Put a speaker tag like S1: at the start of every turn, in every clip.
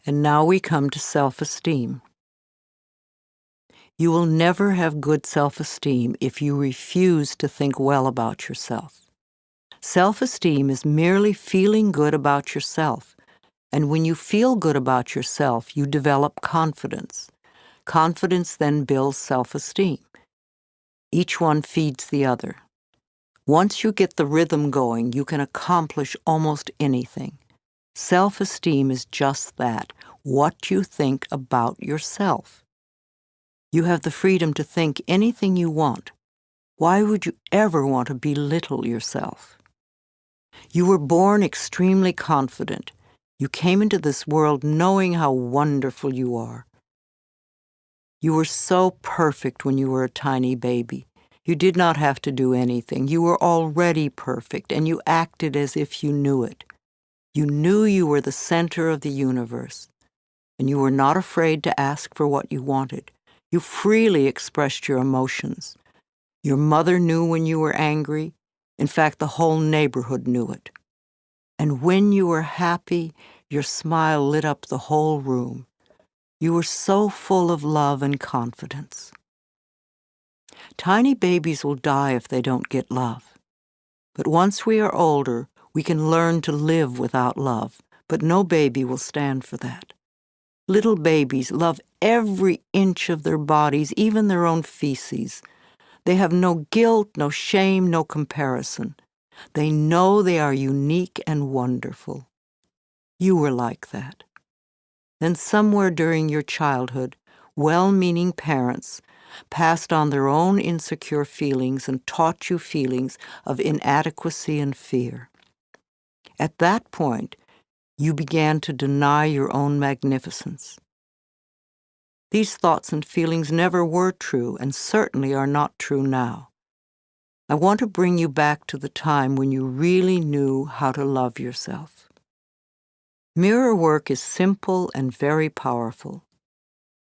S1: And now we come to self-esteem. You will never have good self-esteem if you refuse to think well about yourself. Self-esteem is merely feeling good about yourself. And when you feel good about yourself, you develop confidence. Confidence then builds self-esteem. Each one feeds the other. Once you get the rhythm going, you can accomplish almost anything. Self-esteem is just that, what you think about yourself. You have the freedom to think anything you want. Why would you ever want to belittle yourself? You were born extremely confident. You came into this world knowing how wonderful you are. You were so perfect when you were a tiny baby. You did not have to do anything. You were already perfect, and you acted as if you knew it. You knew you were the center of the universe, and you were not afraid to ask for what you wanted. You freely expressed your emotions. Your mother knew when you were angry. In fact, the whole neighborhood knew it. And when you were happy, your smile lit up the whole room. You were so full of love and confidence. Tiny babies will die if they don't get love. But once we are older, we can learn to live without love, but no baby will stand for that. Little babies love every inch of their bodies, even their own feces. They have no guilt, no shame, no comparison. They know they are unique and wonderful. You were like that. Then somewhere during your childhood, well-meaning parents passed on their own insecure feelings and taught you feelings of inadequacy and fear. At that point, you began to deny your own magnificence. These thoughts and feelings never were true and certainly are not true now. I want to bring you back to the time when you really knew how to love yourself. Mirror work is simple and very powerful.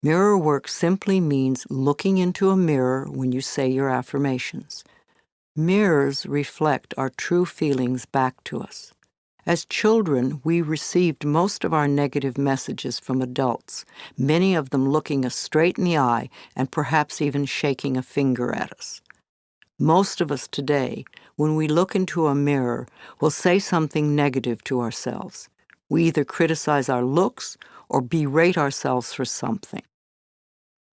S1: Mirror work simply means looking into a mirror when you say your affirmations. Mirrors reflect our true feelings back to us. As children, we received most of our negative messages from adults, many of them looking us straight in the eye and perhaps even shaking a finger at us. Most of us today, when we look into a mirror, will say something negative to ourselves. We either criticize our looks or berate ourselves for something.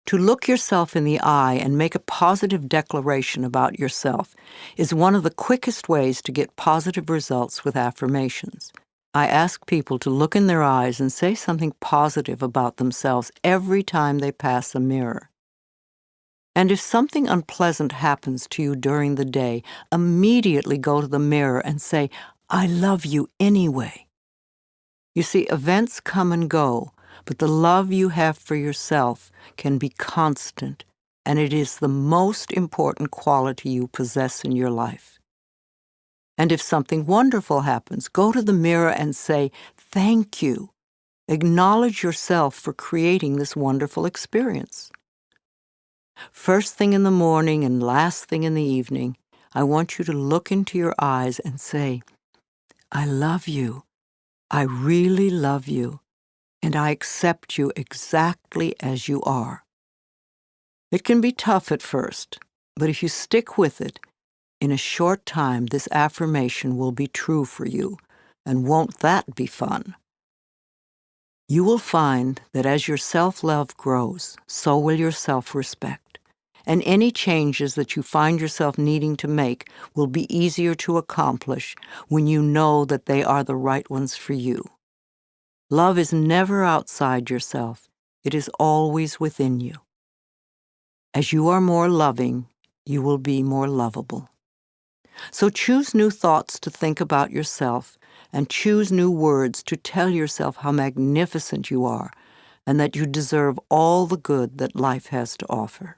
S1: To look yourself in the eye and make a positive declaration about yourself is one of the quickest ways to get positive results with affirmations. I ask people to look in their eyes and say something positive about themselves every time they pass a mirror. And if something unpleasant happens to you during the day, immediately go to the mirror and say, "I love you anyway." You see, events come and go, but the love you have for yourself can be constant, and it is the most important quality you possess in your life. And if something wonderful happens, go to the mirror and say, "Thank you." Acknowledge yourself for creating this wonderful experience. First thing in the morning and last thing in the evening, I want you to look into your eyes and say, "I love you. I really love you, and I accept you exactly as you are." It can be tough at first, but if you stick with it, in a short time this affirmation will be true for you, and won't that be fun? You will find that as your self-love grows, so will your self-respect, and any changes that you find yourself needing to make will be easier to accomplish when you know that they are the right ones for you. Love is never outside yourself. It is always within you. As you are more loving, you will be more lovable. So choose new thoughts to think about yourself, and choose new words to tell yourself how magnificent you are and that you deserve all the good that life has to offer.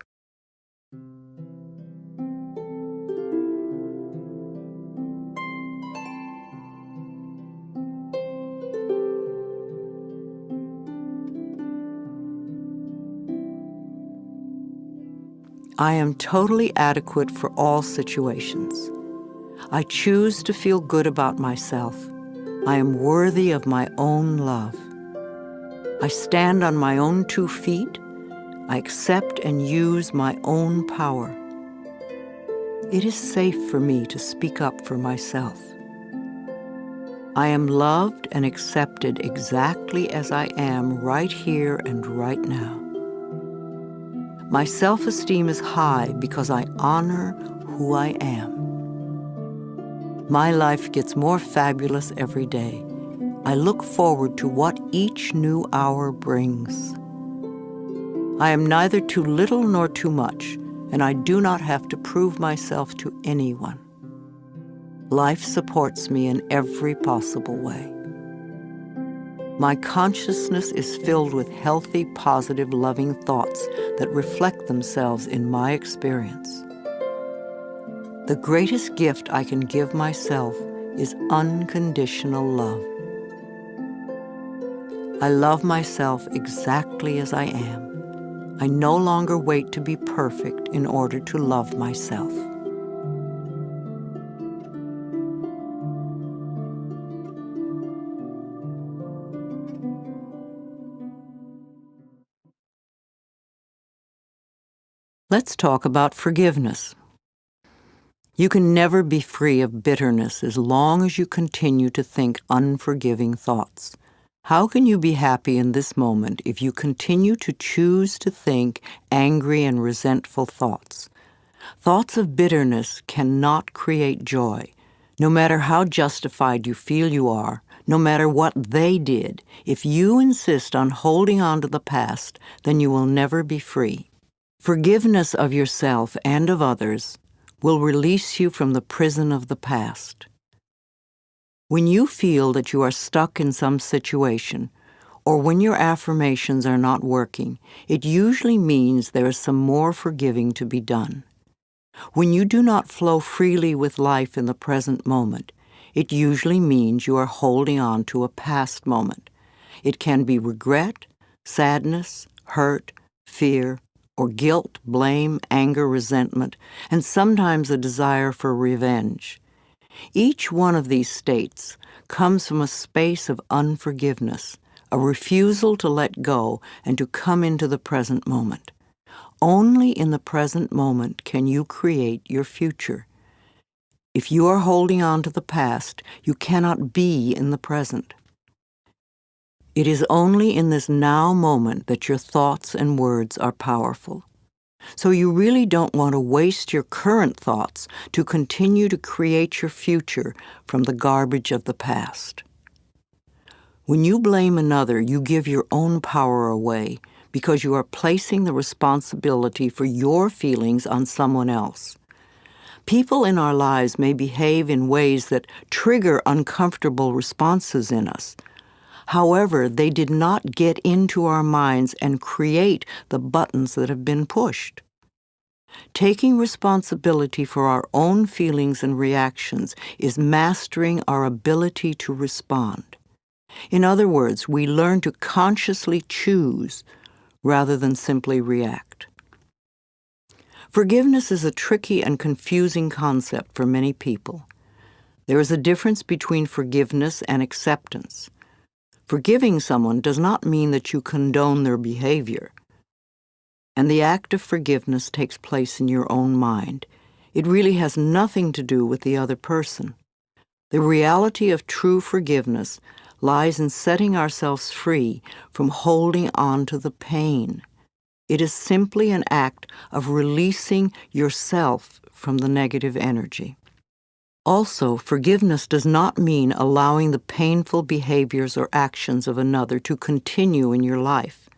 S1: I am totally adequate for all situations. I choose to feel good about myself. I am worthy of my own love. I stand on my own 2 feet. I accept and use my own power. It is safe for me to speak up for myself. I am loved and accepted exactly as I am right here and right now. My self-esteem is high because I honor who I am. My life gets more fabulous every day. I look forward to what each new hour brings. I am neither too little nor too much, and I do not have to prove myself to anyone. Life supports me in every possible way. My consciousness is filled with healthy, positive, loving thoughts that reflect themselves in my experience. The greatest gift I can give myself is unconditional love. I love myself exactly as I am. I no longer wait to be perfect in order to love myself. Let's talk about forgiveness. You can never be free of bitterness as long as you continue to think unforgiving thoughts. How can you be happy in this moment if you continue to choose to think angry and resentful thoughts? Thoughts of bitterness cannot create joy. No matter how justified you feel you are, no matter what they did, if you insist on holding on to the past, then you will never be free. Forgiveness of yourself and of others will release you from the prison of the past. When you feel that you are stuck in some situation, or when your affirmations are not working, it usually means there is some more forgiving to be done. When you do not flow freely with life in the present moment, it usually means you are holding on to a past moment. It can be regret, sadness, hurt, fear, or guilt, blame, anger, resentment, and sometimes a desire for revenge. Each one of these states comes from a space of unforgiveness, a refusal to let go and to come into the present moment. Only in the present moment can you create your future. If you are holding on to the past, you cannot be in the present. It is only in this now moment that your thoughts and words are powerful. So you really don't want to waste your current thoughts to continue to create your future from the garbage of the past. When you blame another, you give your own power away because you are placing the responsibility for your feelings on someone else. People in our lives may behave in ways that trigger uncomfortable responses in us. However, they did not get into our minds and create the buttons that have been pushed. Taking responsibility for our own feelings and reactions is mastering our ability to respond. In other words, we learn to consciously choose rather than simply react. Forgiveness is a tricky and confusing concept for many people. There is a difference between forgiveness and acceptance. Forgiving someone does not mean that you condone their behavior. And the act of forgiveness takes place in your own mind. It really has nothing to do with the other person. The reality of true forgiveness lies in setting ourselves free from holding on to the pain. It is simply an act of releasing yourself from the negative energy. Also, forgiveness does not mean allowing the painful behaviors or actions of another to continue in your life.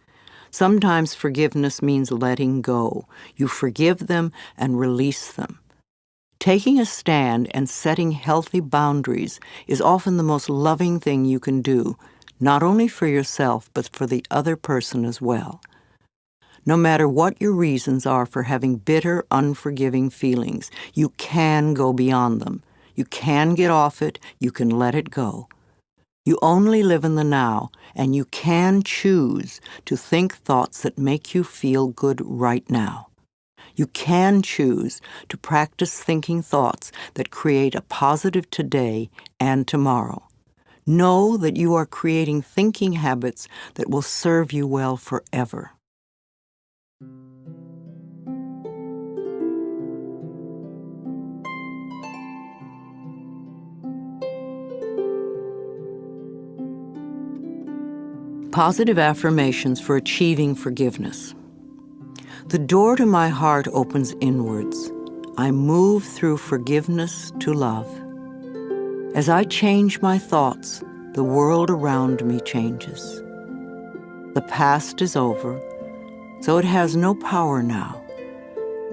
S1: Sometimes forgiveness means letting go. You forgive them and release them. Taking a stand and setting healthy boundaries is often the most loving thing you can do, not only for yourself, but for the other person as well. No matter what your reasons are for having bitter, unforgiving feelings, you can go beyond them. You can get off it, you can let it go. You only live in the now, and you can choose to think thoughts that make you feel good right now. You can choose to practice thinking thoughts that create a positive today and tomorrow. Know that you are creating thinking habits that will serve you well forever. Positive affirmations for achieving forgiveness. The door to my heart opens inwards. I move through forgiveness to love. As I change my thoughts, the world around me changes. The past is over, so it has no power now.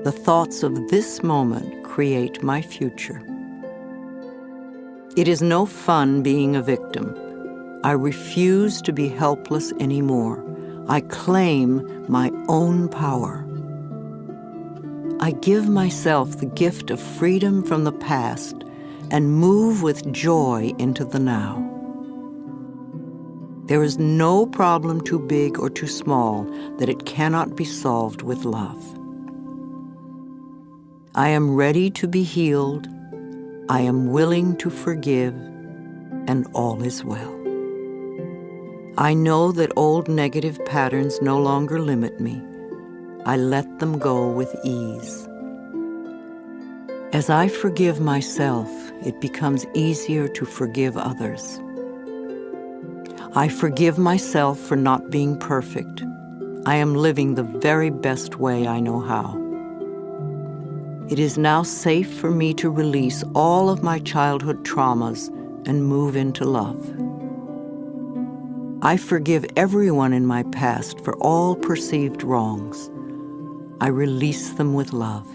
S1: The thoughts of this moment create my future. It is no fun being a victim. I refuse to be helpless anymore. I claim my own power. I give myself the gift of freedom from the past and move with joy into the now. There is no problem too big or too small that it cannot be solved with love. I am ready to be healed. I am willing to forgive, and all is well. I know that old negative patterns no longer limit me. I let them go with ease. As I forgive myself, it becomes easier to forgive others. I forgive myself for not being perfect. I am living the very best way I know how. It is now safe for me to release all of my childhood traumas and move into love. I forgive everyone in my past for all perceived wrongs. I release them with love.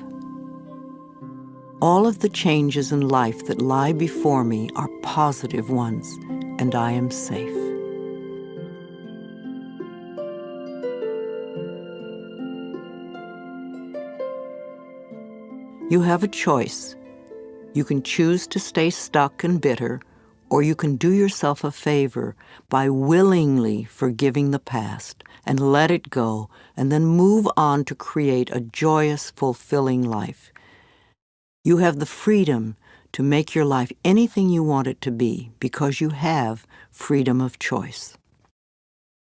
S1: All of the changes in life that lie before me are positive ones, and I am safe. You have a choice. You can choose to stay stuck and bitter, or you can do yourself a favor by willingly forgiving the past and let it go, and then move on to create a joyous, fulfilling life. You have the freedom to make your life anything you want it to be because you have freedom of choice.